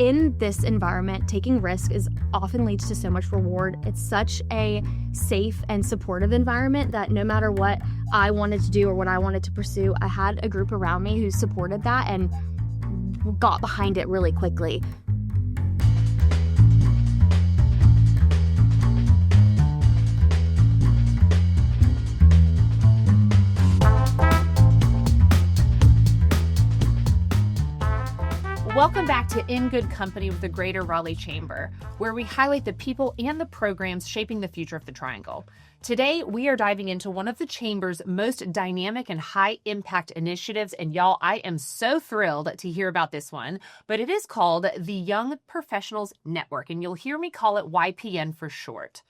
in this environment, taking risk often leads to so much reward. It's such a safe and supportive environment that no matter what I wanted to do or what I wanted to pursue, I had a group around me who supported that and got behind it really quickly. Welcome back to In Good Company with the Greater Raleigh Chamber, where we highlight the people and the programs shaping the future of the Triangle. Today, we are diving into one of the Chamber's most dynamic and high-impact initiatives, and y'all, I am so thrilled to hear about this one, but it is called the Young Professionals Network, and you'll hear me call it YPN for short.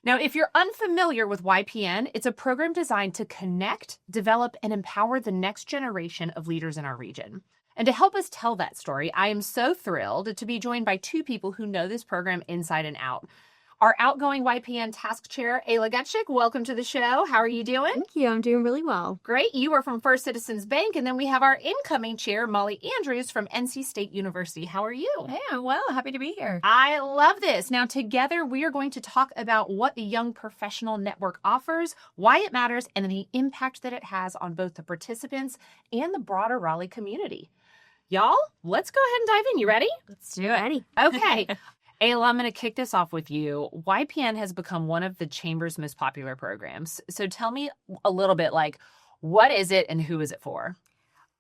Now, if you're unfamiliar with YPN, it's a program designed to connect, develop, and empower the next generation of leaders in our region. And to help us tell that story, I am so thrilled to be joined by two people who know this program inside and out. Our outgoing YPN task chair, Ayla Gutschick, welcome to the show. How are you doing? Thank you. I'm doing really well. Great. You are from First Citizens Bank. And then we have our incoming chair, Molly Andrews from NC State University. How are you? Hey, I'm well. Happy to be here. I love this. Now, together, we are going to talk about what the Young Professional Network offers, why it matters, and the impact that it has on both the participants and the broader Raleigh community. Y'all, let's go ahead and dive in. You ready? Let's do it. Ready. Okay. Ayla, I'm going to kick this off with you. YPN has become one of the Chamber's most popular programs. So tell me a little bit, what is it and who is it for?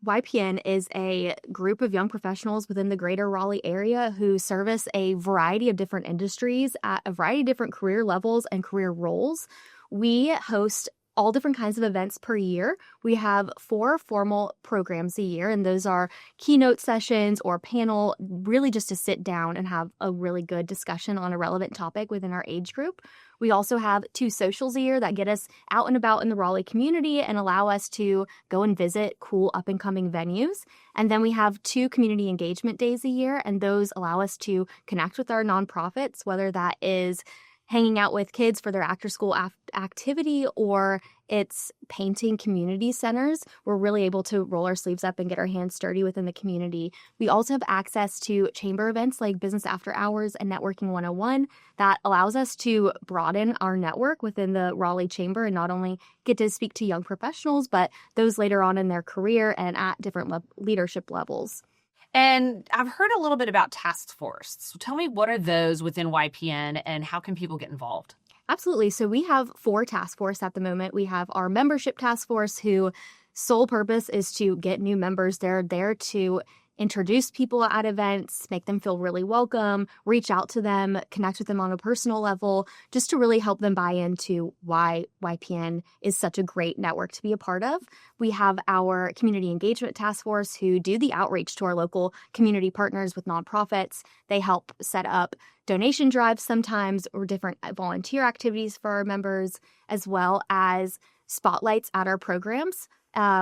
YPN is a group of young professionals within the Greater Raleigh area who service a variety of different industries at a variety of different career levels and career roles. We host all different kinds of events per year. We have 4 formal programs a year, and those are keynote sessions or panel, really just to sit down and have a really good discussion on a relevant topic within our age group. We also have 2 socials a year that get us out and about in the Raleigh community and allow us to go and visit cool up-and-coming venues. And then we have 2 community engagement days a year, and those allow us to connect with our nonprofits, whether that is hanging out with kids for their after-school activity or it's painting community centers. We're really able to roll our sleeves up and get our hands dirty within the community. We also have access to chamber events like Business After Hours and Networking 101 that allows us to broaden our network within the Raleigh Chamber and not only get to speak to young professionals, but those later on in their career and at different leadership levels. And I've heard a little bit about task force. So tell me, what are those within YPN and how can people get involved? Absolutely. So we have 4 task force at the moment. We have our membership task force, who sole purpose is to get new members. They're there to introduce people at events, make them feel really welcome, reach out to them, connect with them on a personal level, just to really help them buy into why YPN is such a great network to be a part of. We have our community engagement task force who do the outreach to our local community partners with nonprofits. They help set up donation drives sometimes or different volunteer activities for our members, as well as spotlights at our programs.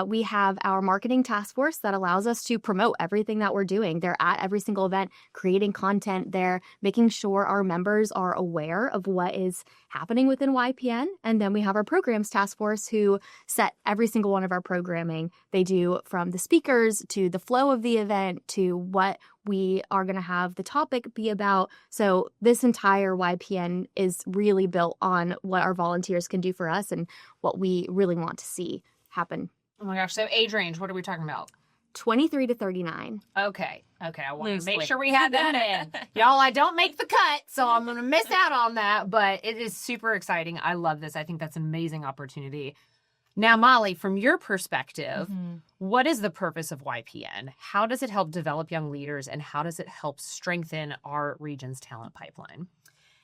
We have our marketing task force that allows us to promote everything that we're doing. They're at every single event, creating content. They're making sure our members are aware of what is happening within YPN. And then we have our programs task force who set every single one of our programming. They do from the speakers to the flow of the event to what we are going to have the topic be about. So this entire YPN is really built on what our volunteers can do for us and what we really want to see happen. Oh my gosh. So age range, what are we talking about? 23 to 39. Okay. I want to make sure we had that in. Y'all, I don't make the cut, so I'm going to miss out on that, but it is super exciting. I love this. I think that's an amazing opportunity. Now, Molly, from your perspective, what is the purpose of YPN? How does it help develop young leaders, and how does it help strengthen our region's talent pipeline?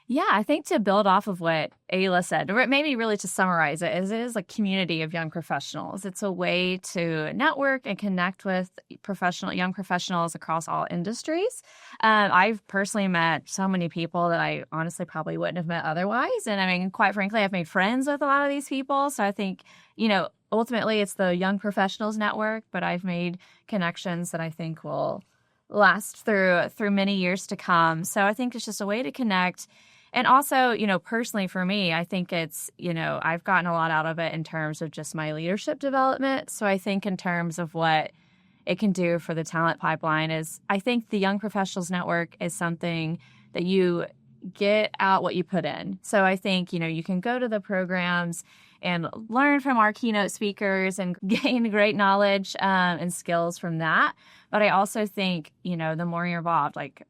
Yeah, I think to build off of what Ayla said, or maybe really to summarize it, is it is a community of young professionals. It's a way to network and connect with young professionals across all industries. I've personally met so many people that I honestly probably wouldn't have met otherwise. And I mean, quite frankly, I've made friends with a lot of these people. So I think, ultimately it's the Young Professionals Network, but I've made connections that I think will last through many years to come. So I think it's just a way to connect. And also, personally for me, I think it's, I've gotten a lot out of it in terms of just my leadership development. So I think in terms of what it can do for the talent pipeline is I think the Young Professionals Network is something that you get out what you put in. So I think, you can go to the programs and learn from our keynote speakers and gain great knowledge and skills from that. But I also think, the more you're involved, like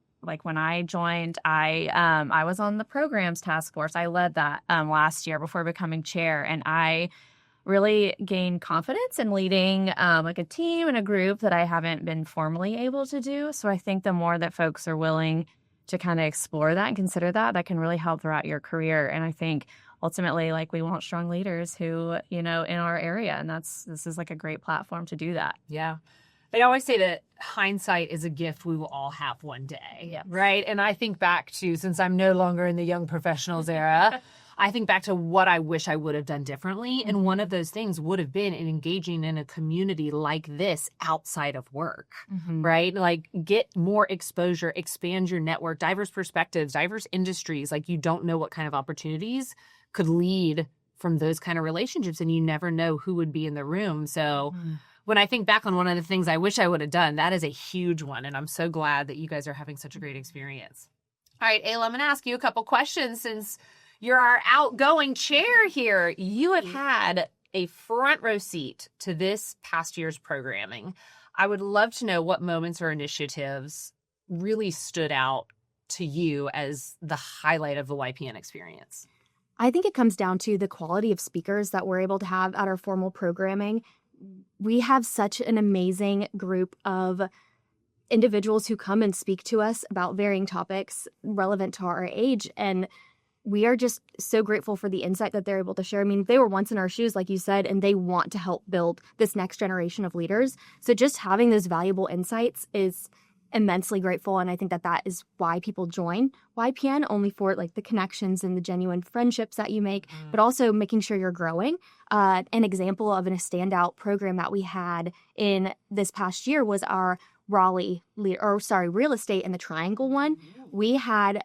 when I joined, I was on the programs task force. I led that last year before becoming chair, and I really gained confidence in leading like a team and a group that I haven't been formally able to do. So I think the more that folks are willing to kind of explore that and consider that can really help throughout your career. And I think ultimately, like, we want strong leaders who, in our area, and this is like a great platform to do that. Yeah. They always say that hindsight is a gift we will all have one day, Yes. right? And I think back to, since I'm no longer in the young professionals era, I think back to what I wish I would have done differently. And one of those things would have been in engaging in a community like this outside of work, right? Like, get more exposure, expand your network, diverse perspectives, diverse industries. Like, you don't know what kind of opportunities could lead from those kind of relationships, and you never know who would be in the room. So when I think back on one of the things I wish I would have done, that is a huge one. And I'm so glad that you guys are having such a great experience. All right, Ayla, I'm going to ask you a couple questions since you're our outgoing chair here. You have had a front row seat to this past year's programming. I would love to know what moments or initiatives really stood out to you as the highlight of the YPN experience. I think it comes down to the quality of speakers that we're able to have at our formal programming. We have such an amazing group of individuals who come and speak to us about varying topics relevant to our age, and we are just so grateful for the insight that they're able to share. I mean, they were once in our shoes, like you said, and they want to help build this next generation of leaders. So just having those valuable insights is immensely grateful. And I think that is why people join YPN, only for like the connections and the genuine friendships that you make, but also making sure you're growing. An example of a standout program that we had in this past year was our real estate in the Triangle one. We had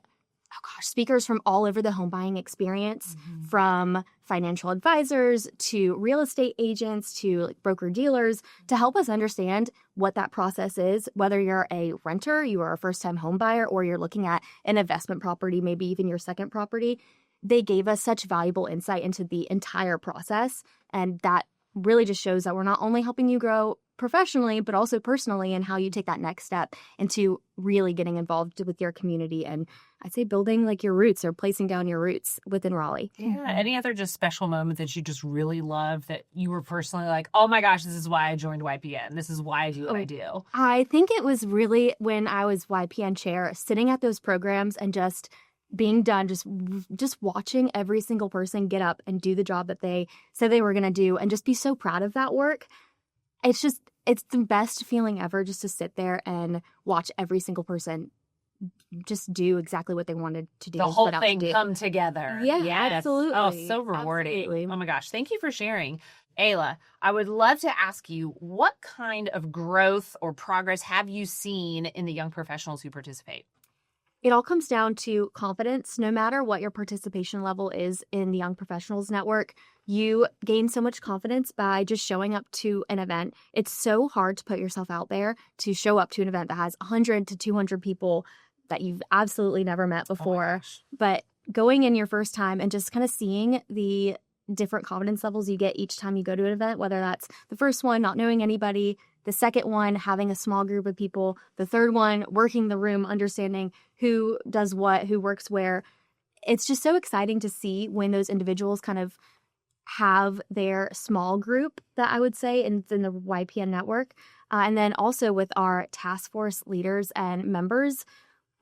speakers from all over the home buying experience, from financial advisors to real estate agents to like broker dealers, to help us understand what that process is, whether you're a renter, you are a first-time home buyer, or you're looking at an investment property, maybe even your second property. They gave us such valuable insight into the entire process, and that really just shows that we're not only helping you grow professionally, but also personally, and how you take that next step into really getting involved with your community. And I'd say building like your roots or placing down your roots within Raleigh. Yeah. Any other just special moments that you just really love that you were personally like, oh my gosh, this is why I joined YPN. This is why I do what I do. I think it was really when I was YPN chair, sitting at those programs and just being done, just watching every single person get up and do the job that they said they were going to do, and just be so proud of that work. It's the best feeling ever, just to sit there and watch every single person just do exactly what they wanted to do. The whole thing come together. Yeah, yes. absolutely. Oh, so rewarding. Absolutely. Oh my gosh. Thank you for sharing. Ayla, I would love to ask you, what kind of growth or progress have you seen in the young professionals who participate? It all comes down to confidence. No matter what your participation level is in the Young Professionals Network, you gain so much confidence by just showing up to an event. It's so hard to put yourself out there, to show up to an event that has 100 to 200 people that you've absolutely never met before. But going in your first time and just kind of seeing the different confidence levels you get each time you go to an event, whether that's the first one, not knowing anybody, the second one, having a small group of people, the third one, working the room, understanding who does what, who works where. It's just so exciting to see when those individuals kind of have their small group, that I would say, in the YPN network. And then also with our task force leaders and members,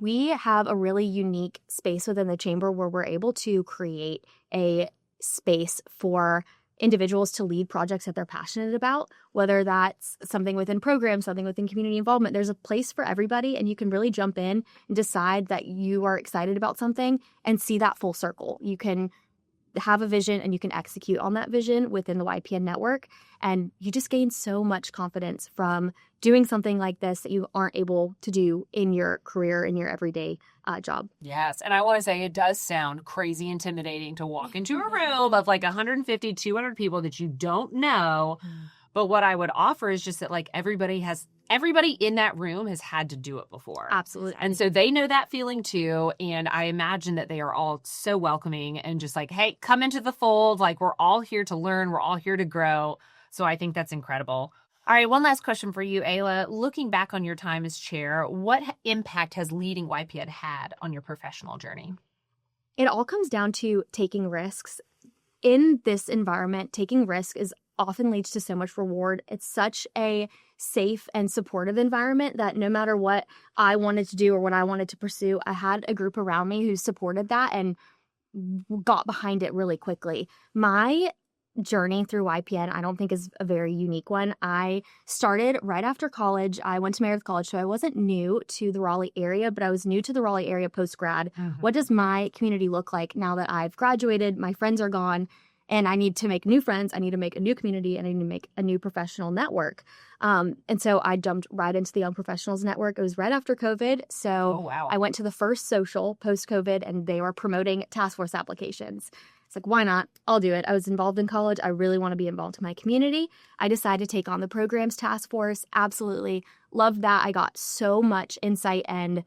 we have a really unique space within the chamber where we're able to create a space for individuals to lead projects that they're passionate about, whether that's something within programs, something within community involvement. There's a place for everybody, and you can really jump in and decide that you are excited about something and see that full circle. You can have a vision and you can execute on that vision within the YPN network. And you just gain so much confidence from doing something like this that you aren't able to do in your career, in your everyday job. Yes. And I want to say, it does sound crazy intimidating to walk into a room of like 150, 200 people that you don't know. But what I would offer is just that like everybody has everybody in that room has had to do it before. Absolutely. And so they know that feeling too. And I imagine that they are all so welcoming and just like, hey, come into the fold. Like, we're all here to learn. We're all here to grow. So I think that's incredible. All right, one last question for you, Ayla. Looking back on your time as chair, what impact has leading YPN had on your professional journey? It all comes down to taking risks. In this environment, taking risk often leads to so much reward. It's such a safe and supportive environment that no matter what I wanted to do or what I wanted to pursue, I had a group around me who supported that and got behind it really quickly. My journey through YPN, I don't think is a very unique one. I started right after college. I went to Meredith College, so I wasn't new to the Raleigh area, but I was new to the Raleigh area post-grad. What does my community look like now that I've graduated, my friends are gone, and I need to make new friends, I need to make a new community, and I need to make a new professional network. And so I jumped right into the Young Professionals Network. It was right after COVID, so I went to the first social post-COVID, and they were promoting task force applications. It's like, why not? I'll do it. I was involved in college. I really want to be involved in my community. I decided to take on the programs task force. Absolutely loved that. I got so much insight and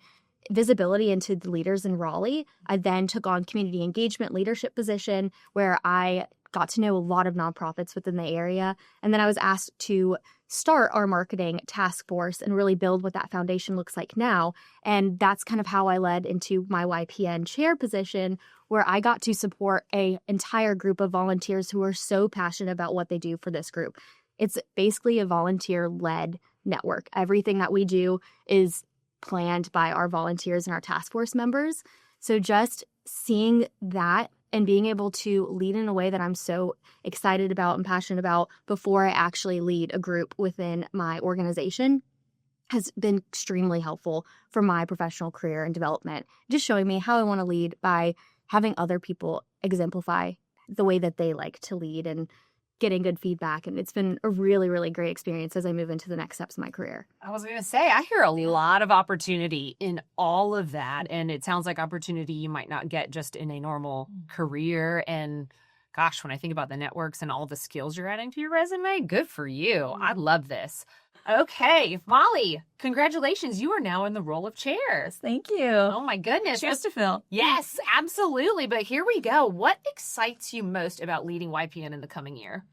visibility into the leaders in Raleigh. I then took on community engagement leadership position where I got to know a lot of nonprofits within the area. And then I was asked to start our marketing task force and really build what that foundation looks like now. And that's kind of how I led into my YPN chair position, where I got to support an entire group of volunteers who are so passionate about what they do for this group. It's basically a volunteer-led network. Everything that we do is planned by our volunteers and our task force members. So just seeing that and being able to lead in a way that I'm so excited about and passionate about before I actually lead a group within my organization has been extremely helpful for my professional career and development. Just showing me how I want to lead by having other people exemplify the way that they like to lead and getting good feedback. And it's been a really, really great experience as I move into the next steps of my career. I was going to say, I hear a lot of opportunity in all of that. And it sounds like opportunity you might not get just in a normal career. And gosh, when I think about the networks and all the skills you're adding to your resume, good for you. I love this. Okay, Molly, congratulations. You are now in the role of chair. Thank you. Oh my goodness. Cheers to Phil. Yes, absolutely. But here we go. What excites you most about leading YPN in the coming year?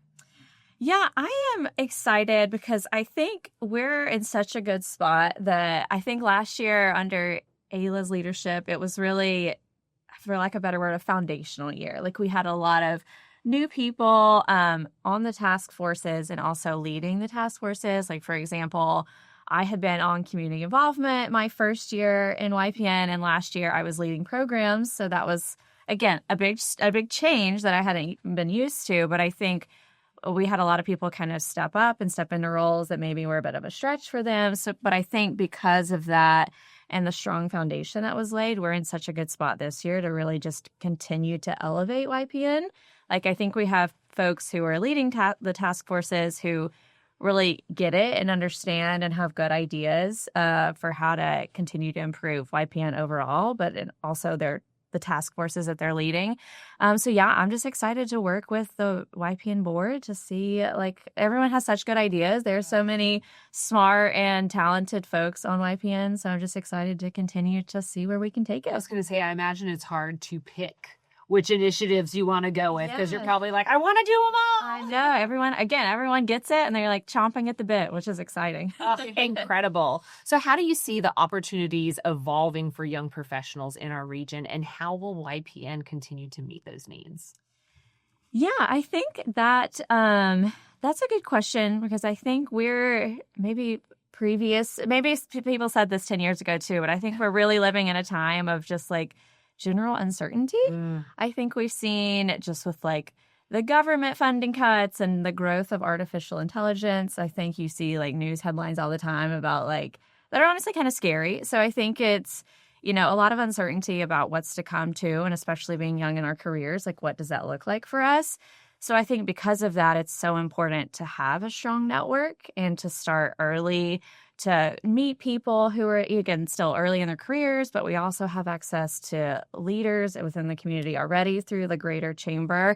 Yeah, I am excited because I think we're in such a good spot that I think last year under Ayla's leadership, it was really, for lack of a better word, a foundational year. Like we had a lot of new people on the task forces and also leading the task forces. Like, for example, I had been on community involvement my first year in YPN, and last year I was leading programs. So that was, again, a big change that I hadn't been used to. But I think we had a lot of people kind of step up and step into roles that maybe were a bit of a stretch for them. But I think because of that and the strong foundation that was laid, we're in such a good spot this year to really just continue to elevate YPN. Like, I think we have folks who are leading the task forces who really get it and understand and have good ideas for how to continue to improve YPN overall, but also the task forces that they're leading. So yeah, I'm just excited to work with the YPN board to see, like, everyone has such good ideas. There's so many smart and talented folks on YPN. So I'm just excited to continue to see where we can take it. I was going to say, I imagine it's hard to pick which initiatives you want to go with because you're probably like, I want to do them all. I know. Everyone gets it and they're like chomping at the bit, which is exciting. Oh, incredible. So how do you see the opportunities evolving for young professionals in our region, and how will YPN continue to meet those needs? Yeah, I think that that's a good question because I think we're maybe people said this 10 years ago too, but I think we're really living in a time of just like general uncertainty. I think we've seen just with like the government funding cuts and the growth of artificial intelligence. I think you see like news headlines all the time about like that are honestly kind of scary. So I think it's, a lot of uncertainty about what's to come too, and especially being young in our careers, like what does that look like for us? So I think because of that, it's so important to have a strong network and to start early, to meet people who are, again, still early in their careers, but we also have access to leaders within the community already through the Greater Chamber.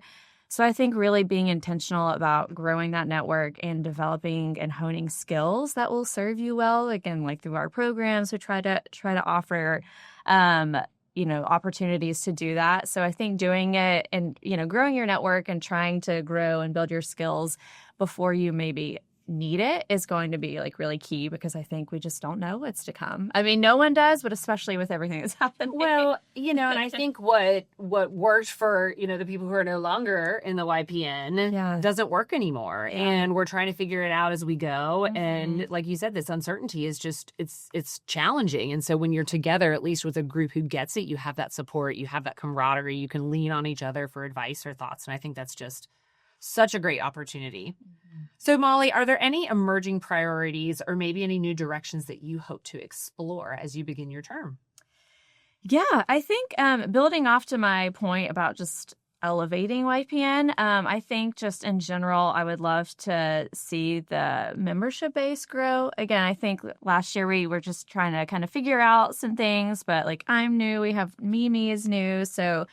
So I think really being intentional about growing that network and developing and honing skills that will serve you well. Again, like through our programs, we try to offer, opportunities to do that. So I think doing it and, growing your network and trying to grow and build your skills before you maybe need it is going to be like really key, because I think we just don't know what's to come. I mean, no one does, but especially with everything that's happening. Well, and I think what worked for, the people who are no longer in the YPN doesn't work anymore. Yeah. And we're trying to figure it out as we go. Mm-hmm. And like you said, this uncertainty is just, it's challenging. And so when you're together, at least with a group who gets it, you have that support, you have that camaraderie, you can lean on each other for advice or thoughts. And I think that's just such a great opportunity. Mm-hmm. So, Molly, are there any emerging priorities or maybe any new directions that you hope to explore as you begin your term? Yeah, I think building off to my point about just elevating YPN, I think just in general, I would love to see the membership base grow. Again, I think last year we were just trying to kind of figure out some things, but like I'm new, we have Mimi is new, so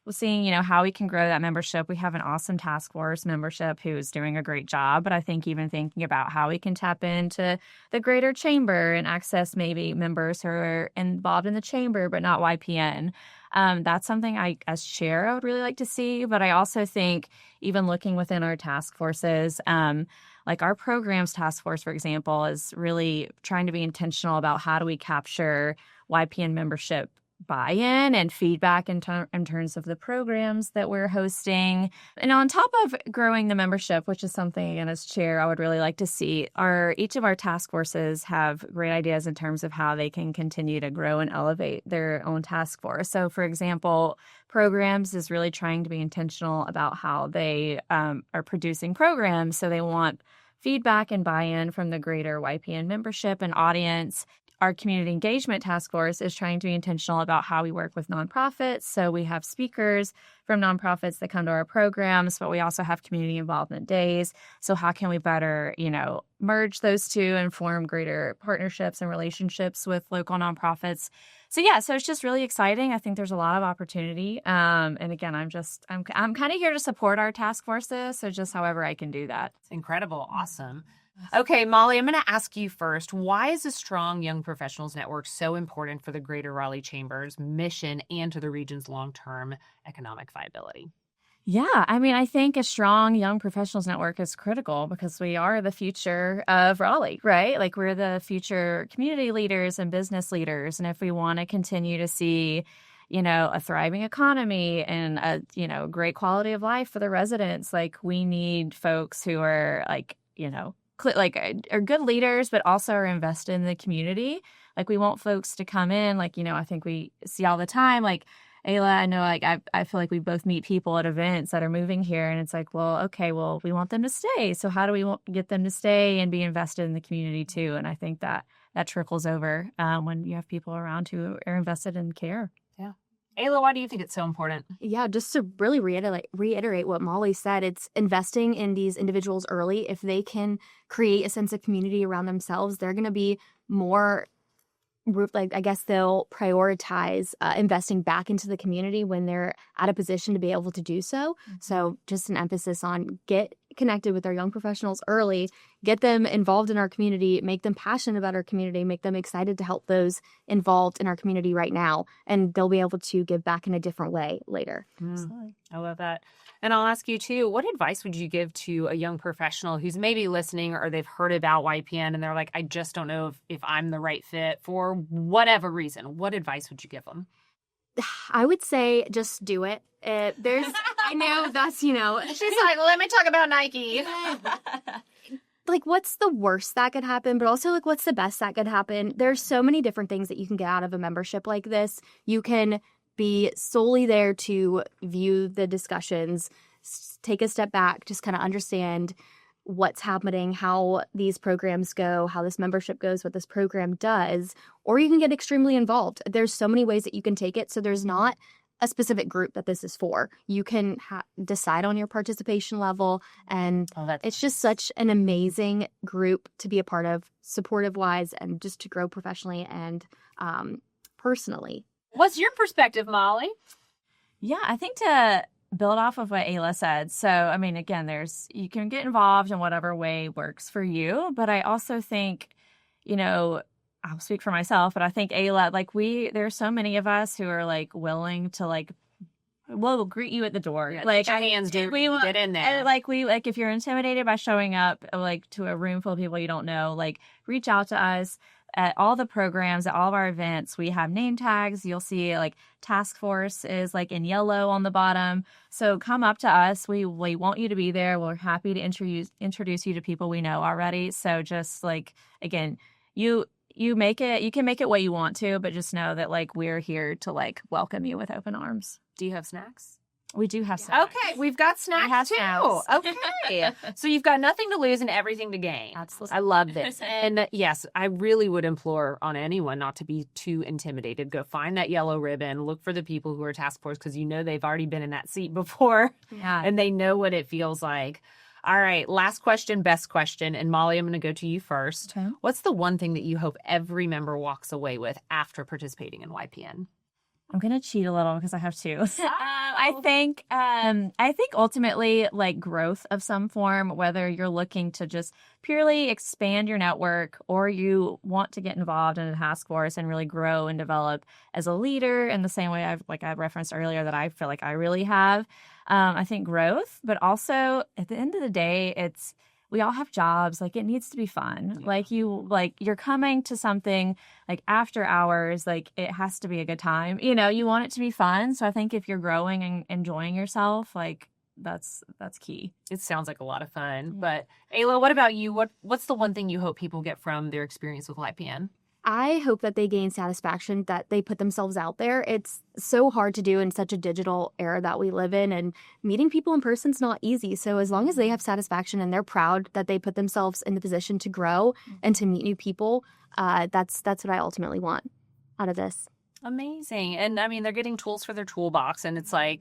we're seeing, how we can grow that membership. We have an awesome task force membership who's doing a great job. But I think even thinking about how we can tap into the greater chamber and access maybe members who are involved in the chamber but not YPN. That's something I, as chair, I would really like to see. But I also think even looking within our task forces, like our programs task force, for example, is really trying to be intentional about how do we capture YPN membership buy-in and feedback in terms of the programs that we're hosting. And on top of growing the membership, which is something, again, as chair, I would really like to see, each of our task forces have great ideas in terms of how they can continue to grow and elevate their own task force. So, for example, programs is really trying to be intentional about how they are producing programs. So they want feedback and buy-in from the greater YPN membership and audience. Our community engagement task force is trying to be intentional about how we work with nonprofits. So we have speakers from nonprofits that come to our programs, but we also have community involvement days. So how can we better, merge those two and form greater partnerships and relationships with local nonprofits? So it's just really exciting. I think there's a lot of opportunity. And again, I'm kind of here to support our task forces. So just however I can do that. It's incredible. Awesome. Okay, Molly, I'm going to ask you first. Why is a strong young professionals network so important for the Greater Raleigh Chamber's mission and to the region's long-term economic viability? Yeah, I mean, I think a strong young professionals network is critical because we are the future of Raleigh, right? Like we're the future community leaders and business leaders. And if we want to continue to see, a thriving economy and a, great quality of life for the residents, like we need folks who are are good leaders, but also are invested in the community. Like we want folks to come in, I think we see all the time, like Ayla, I know, I feel like we both meet people at events that are moving here, and it's like, well, okay, well, we want them to stay. So how do we get them to stay and be invested in the community too? And I think that trickles over when you have people around who are invested in care. Yeah. Ayla, why do you think it's so important? Yeah, just to really reiterate what Molly said, it's investing in these individuals early. If they can create a sense of community around themselves, they're going to be more, I guess they'll prioritize investing back into the community when they're at a position to be able to do so. Mm-hmm. So just an emphasis on get connected with our young professionals early, get them involved in our community, make them passionate about our community, make them excited to help those involved in our community right now, and they'll be able to give back in a different way later. I love that. And I'll ask you too, what advice would you give to a young professional who's maybe listening or they've heard about YPN and they're like, I just don't know if I'm the right fit for whatever reason? What advice would you give them? I would say just do it. I know that's, She's like, let me talk about Nike. Like, what's the worst that could happen? But also, like, what's the best that could happen? There's so many different things that you can get out of a membership like this. You can be solely there to view the discussions, take a step back, just kind of understand what's happening, how these programs go, how this membership goes, what this program does, or you can get extremely involved. There's so many ways that you can take it. So there's not a specific group that this is for. You can decide on your participation level, and it's just such an amazing group to be a part of, supportive-wise, and just to grow professionally and personally. What's your perspective, Molly? Yeah, I think to build off of what Ayla said. So, I mean, again, you can get involved in whatever way works for you. But I also think, I'll speak for myself, but I think Ayla, there's so many of us who are like willing to we'll greet you at the door. Yeah, like our hands, dude. We will get in there. And if you're intimidated by showing up to a room full of people you don't know, reach out to us. At all the programs, at all of our events, we have name tags. You'll see task force is in yellow on the bottom. So come up to us. We want you to be there. We're happy to introduce you to people we know already. So just again, you can make it what you want to, but just know that we're here to welcome you with open arms. Do you have snacks? We do have snacks. Okay, we've got snacks too. Snacks. Okay. So you've got nothing to lose and everything to gain. Absolutely. I love this. And yes, I really would implore on anyone not to be too intimidated. Go find that yellow ribbon. Look for the people who are task force because they've already been in that seat before. Yeah. And they know what it feels like. All right, last question, best question. And Molly, I'm going to go to you first. Okay. What's the one thing that you hope every member walks away with after participating in YPN? I'm gonna cheat a little because I have two. I think ultimately growth of some form, whether you're looking to just purely expand your network or you want to get involved in a task force and really grow and develop as a leader in the same way I referenced earlier that I feel like I really have. I think growth, but also at the end of the day, we all have jobs. It needs to be fun. Yeah. You're coming to something after hours, it has to be a good time. You want it to be fun. So I think if you're growing and enjoying yourself, that's key. It sounds like a lot of fun. Yeah. But Ayla, what about you? What's the one thing you hope people get from their experience with YPN? I hope that they gain satisfaction, that they put themselves out there. It's so hard to do in such a digital era that we live in, and meeting people in person is not easy. So as long as they have satisfaction and they're proud that they put themselves in the position to grow and to meet new people, that's what I ultimately want out of this. Amazing. And I mean, they're getting tools for their toolbox, and it's I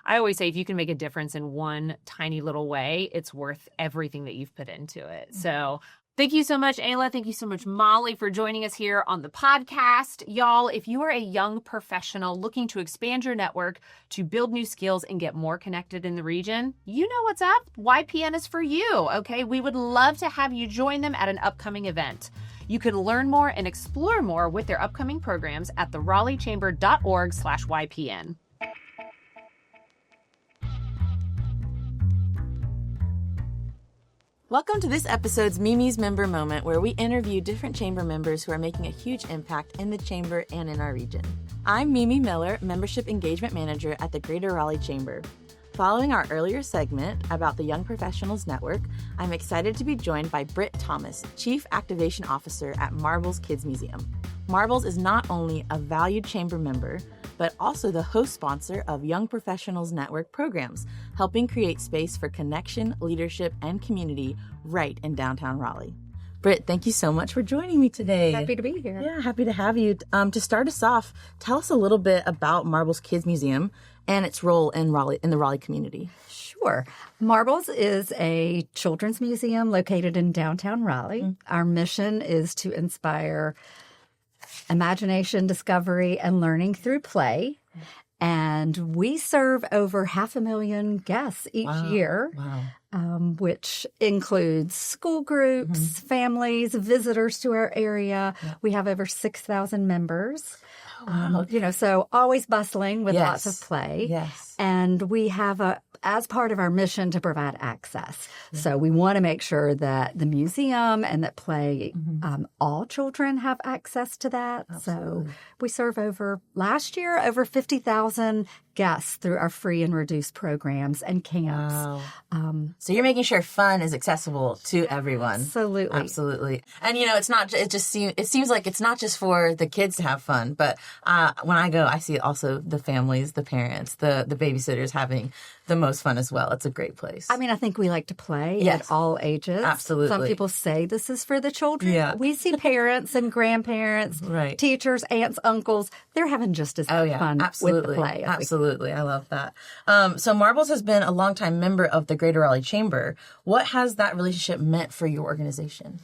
always say if you can make a difference in one tiny little way, it's worth everything that you've put into it. So thank you so much, Ayla. Thank you so much, Molly, for joining us here on the podcast. Y'all, if you are a young professional looking to expand your network, to build new skills and get more connected in the region, you know what's up. YPN is for you, okay? We would love to have you join them at an upcoming event. You can learn more and explore more with their upcoming programs at theraleighchamber.org/YPN. Welcome to this episode's Mimi's Member Moment, where we interview different chamber members who are making a huge impact in the chamber and in our region. I'm Mimi Miller, Membership Engagement Manager at the Greater Raleigh Chamber. Following our earlier segment about the Young Professionals Network, I'm excited to be joined by Britt Thomas, Chief Activation Officer at Marbles Kids Museum. Marbles is not only a valued chamber member, but also the host sponsor of Young Professionals Network programs, helping create space for connection, leadership, and community right in downtown Raleigh. Britt, thank you so much for joining me today. Happy to be here. Yeah, happy to have you. To start us off, tell us a little bit about Marbles Kids Museum and its role in the Raleigh community. Sure. Marbles is a children's museum located in downtown Raleigh. Mm-hmm. Our mission is to inspire imagination, discovery, and learning through play. And we serve over 500,000 guests each year, which includes school groups, families, visitors to our area. Yeah. We have over 6,000 members. So always bustling with lots of play. Yes. And we have as part of our mission to provide access. Yeah. So we want to make sure that the museum and that play, all children have access to that. Absolutely. So we serve last year, over 50,000 guests through our free and reduced programs and camps. Wow. So you're making sure fun is accessible to everyone. Absolutely. And it seems like it's not just for the kids to have fun, but when I go, I see also the families, the parents, the babysitters having the most fun as well. It's a great place. I mean, I think we like to play at all ages. Absolutely. Some people say this is for the children. Yeah. We see parents and grandparents, teachers, aunts, uncles. They're having just as fun with the play. Absolutely. I love that. So Marbles has been a longtime member of the Greater Raleigh Chamber. What has that relationship meant for your organization?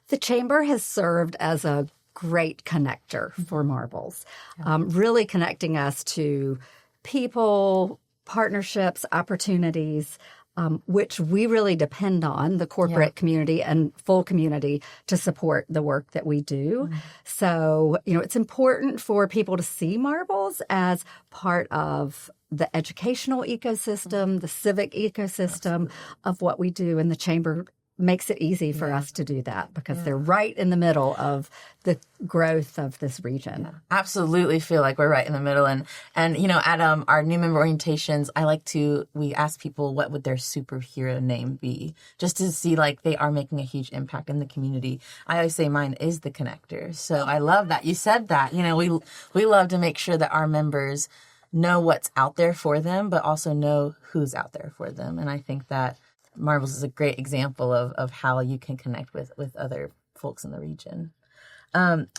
The Chamber has served as a great connector for Marbles, really connecting us to people partnerships, opportunities, which we really depend on the corporate community and full community to support the work that we do. So, it's important for people to see Marbles as part of the educational ecosystem, the civic ecosystem of what we do, and the Chamber makes it easy for us to do that because they're right in the middle of the growth of this region. Yeah, absolutely feel like we're right in the middle. And at our new member orientations, we ask people what would their superhero name be, just to see like they are making a huge impact in the community. I always say mine is the connector. So I love that you said that. We love to make sure that our members know what's out there for them, but also know who's out there for them. And I think that Marbles is a great example of how you can connect with other folks in the region.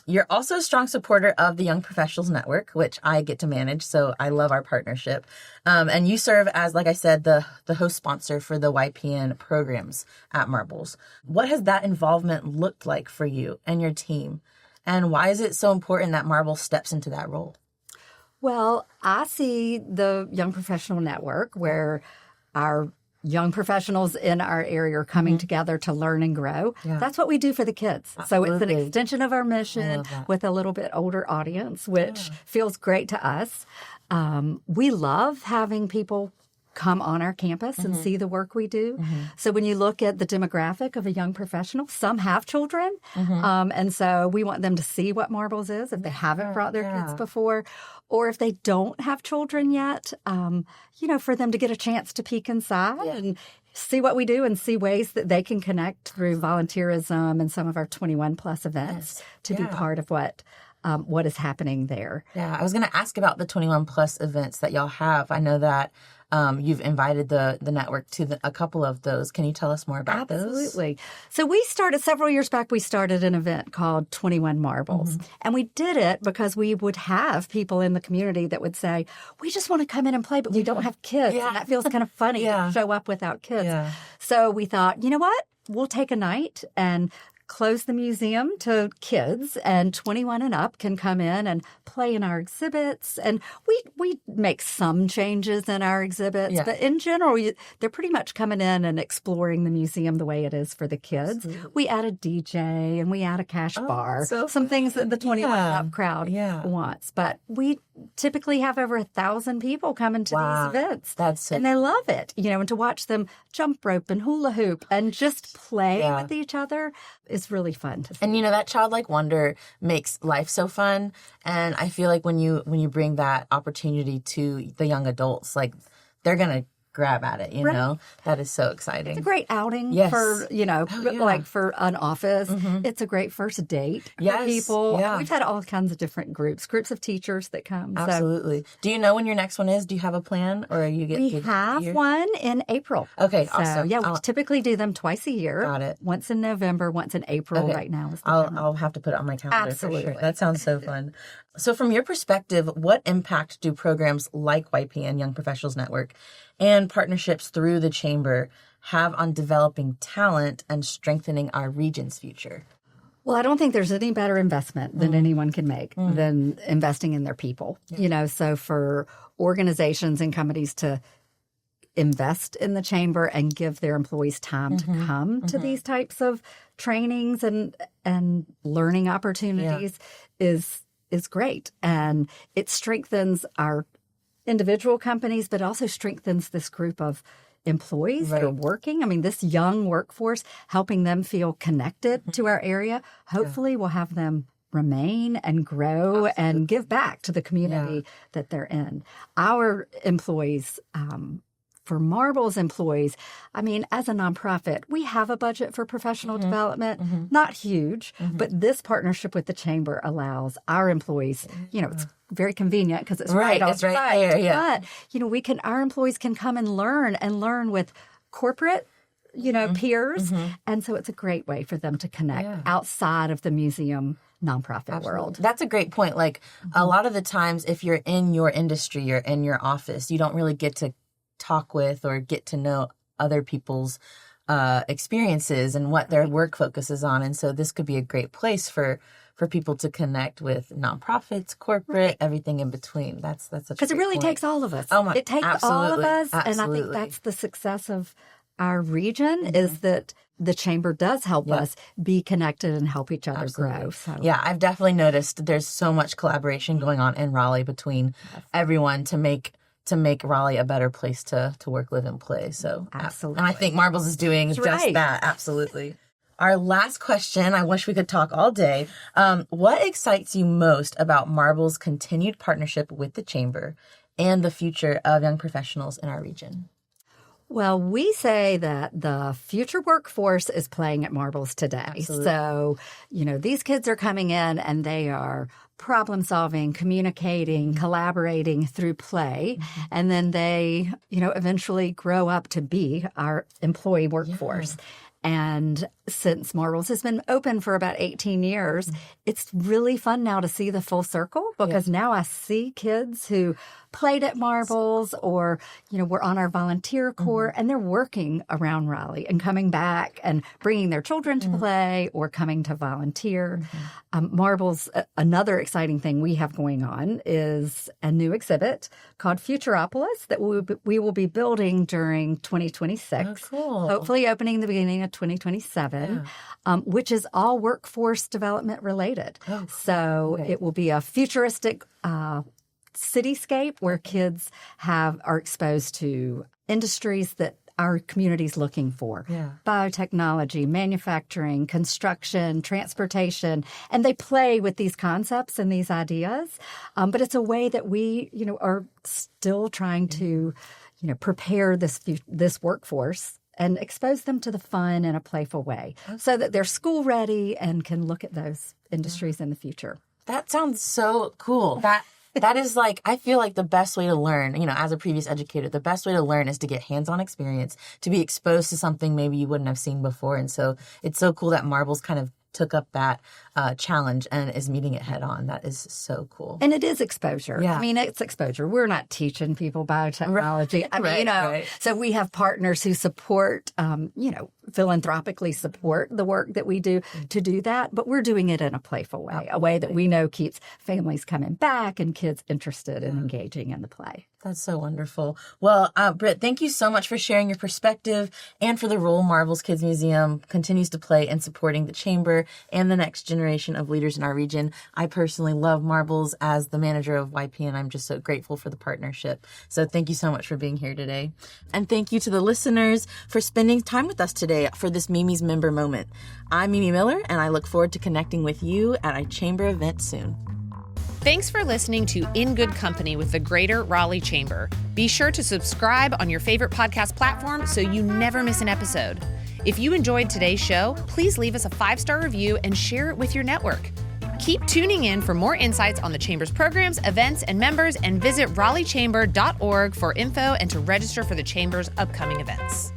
You're also a strong supporter of the Young Professionals Network, which I get to manage, so I love our partnership. And you serve as, like I said, the host sponsor for the YPN programs at Marbles. What has that involvement looked like for you and your team? And why is it so important that Marbles steps into that role? Well, I see the Young Professional Network where our young professionals in our area are coming together to learn and grow. Yeah. That's what we do for the kids. Absolutely. So it's an extension of our mission with a little bit older audience, which feels great to us. We love having people come on our campus and see the work we do. So when you look at the demographic of a young professional, some have children. And so we want them to see what Marbles is if they haven't brought their kids before, or if they don't have children yet, for them to get a chance to peek inside and see what we do and see ways that they can connect through volunteerism and some of our 21 plus events to be part of what is happening there. Yeah, I was going to ask about the 21 plus events that y'all have. I know that you've invited the network to a couple of those. Can you tell us more about those? Absolutely. So several years back, we started an event called 21 Marbles. And we did it because we would have people in the community that would say, we just want to come in and play, but we don't have kids. And that feels kind of funny to show up without kids. So we thought, you know what? We'll take a night and close the museum to kids, and 21 and up can come in and play in our exhibits. And we make some changes in our exhibits, but in general, they're pretty much coming in and exploring the museum the way it is for the kids. Absolutely. We add a DJ and we add a cash bar, some things that the 21 and up crowd wants. But we typically have over 1,000 people coming to these events. And they love it, and to watch them jump rope and hula hoop and just play with each other is really fun to see. And that childlike wonder makes life so fun. And I feel like when you bring that opportunity to the young adults, like they're gonna grab at it, you know? That is so exciting. It's a great outing for, like for an office. It's a great first date for people. Yeah. We've had all kinds of different groups of teachers that come. Absolutely. So, do you know when your next one is? Do you have a plan, or are you We have one in April. Okay, awesome. Yeah, we typically do them twice a year. Got it. Once in November, once in April. Right now is the I'll have to put it on my calendar. Absolutely. For sure. That sounds so fun. So from your perspective, what impact do programs like YPN, Young Professionals Network, and partnerships through the Chamber have on developing talent and strengthening our region's future? Well, I don't think there's any better investment than anyone can make than investing in their people. So for organizations and companies to invest in the Chamber and give their employees time to come to these types of trainings and learning opportunities is great. And it strengthens our individual companies, but also strengthens this group of employees that are working. I mean, this young workforce, helping them feel connected to our area, hopefully will have them remain and grow and give back to the community that they're in. Our employees, for Marbles employees, I mean, as a nonprofit, we have a budget for professional development, not huge, but this partnership with the Chamber allows our employees, it's very convenient because it's right on site. There, but, our employees can come and learn with corporate, peers. And so it's a great way for them to connect outside of the museum nonprofit world. That's a great point. Like a lot of the times, if you're in your industry, you're in your office, you don't really get to talk with or get to know other people's experiences and what their work focuses on. And so this could be a great place for for people to connect with nonprofits, corporate, everything in between. That's such a because it great really point. takes all of us. Oh my, it takes all of absolutely, us, and I absolutely. think that's the success of our region is that the chamber does help us be connected and help each other grow. So. Yeah, I've definitely noticed there's so much collaboration going on in Raleigh between everyone to make Raleigh a better place to work, live, and play. So absolutely. And I think Marbles is doing just that. Absolutely. Our last question, I wish we could talk all day. What excites you most about Marbles' continued partnership with the Chamber and the future of young professionals in our region? Well, we say that the future workforce is playing at Marbles today. Absolutely. So, these kids are coming in and they are problem solving, communicating, collaborating through play. And then they, eventually grow up to be our employee workforce. Yeah. And since Marbles has been open for about 18 years, it's really fun now to see the full circle because now I see kids who played at Marbles or, were on our volunteer corps and they're working around Raleigh and coming back and bringing their children to play or coming to volunteer. Marbles, another exciting thing we have going on is a new exhibit called Futuropolis that we will be building during 2026. Oh, cool. Hopefully opening the beginning of 2027, which is all workforce development related. Oh, cool. So it will be a futuristic cityscape where kids are exposed to industries that our community's looking for. Yeah. Biotechnology, manufacturing, construction, transportation, and they play with these concepts and these ideas. But it's a way that we, are still trying to, prepare this workforce and expose them to the fun in a playful way so that they're school ready and can look at those industries in the future. That sounds so cool. That is I feel like the best way to learn, as a previous educator, the best way to learn is to get hands-on experience, to be exposed to something maybe you wouldn't have seen before. And so it's so cool that Marbles kind of took up that challenge and is meeting it head on. That is so cool. And it is exposure. Yeah. I mean, it's exposure. We're not teaching people biotechnology. Right. So we have partners who support, philanthropically support the work that we do to do that. But we're doing it in a playful way, a way that we know keeps families coming back and kids interested in engaging in the play. That's so wonderful. Well, Britt, thank you so much for sharing your perspective and for the role Marbles Kids Museum continues to play in supporting the Chamber and the next generation of leaders in our region. I personally love Marbles as the manager of YP, and I'm just so grateful for the partnership. So thank you so much for being here today. And thank you to the listeners for spending time with us today for this Mimi's Member Moment. I'm Mimi Miller, and I look forward to connecting with you at a Chamber event soon. Thanks for listening to In Good Company with the Greater Raleigh Chamber. Be sure to subscribe on your favorite podcast platform so you never miss an episode. If you enjoyed today's show, please leave us a 5-star review and share it with your network. Keep tuning in for more insights on the Chamber's programs, events, and members, and visit raleighchamber.org for info and to register for the Chamber's upcoming events.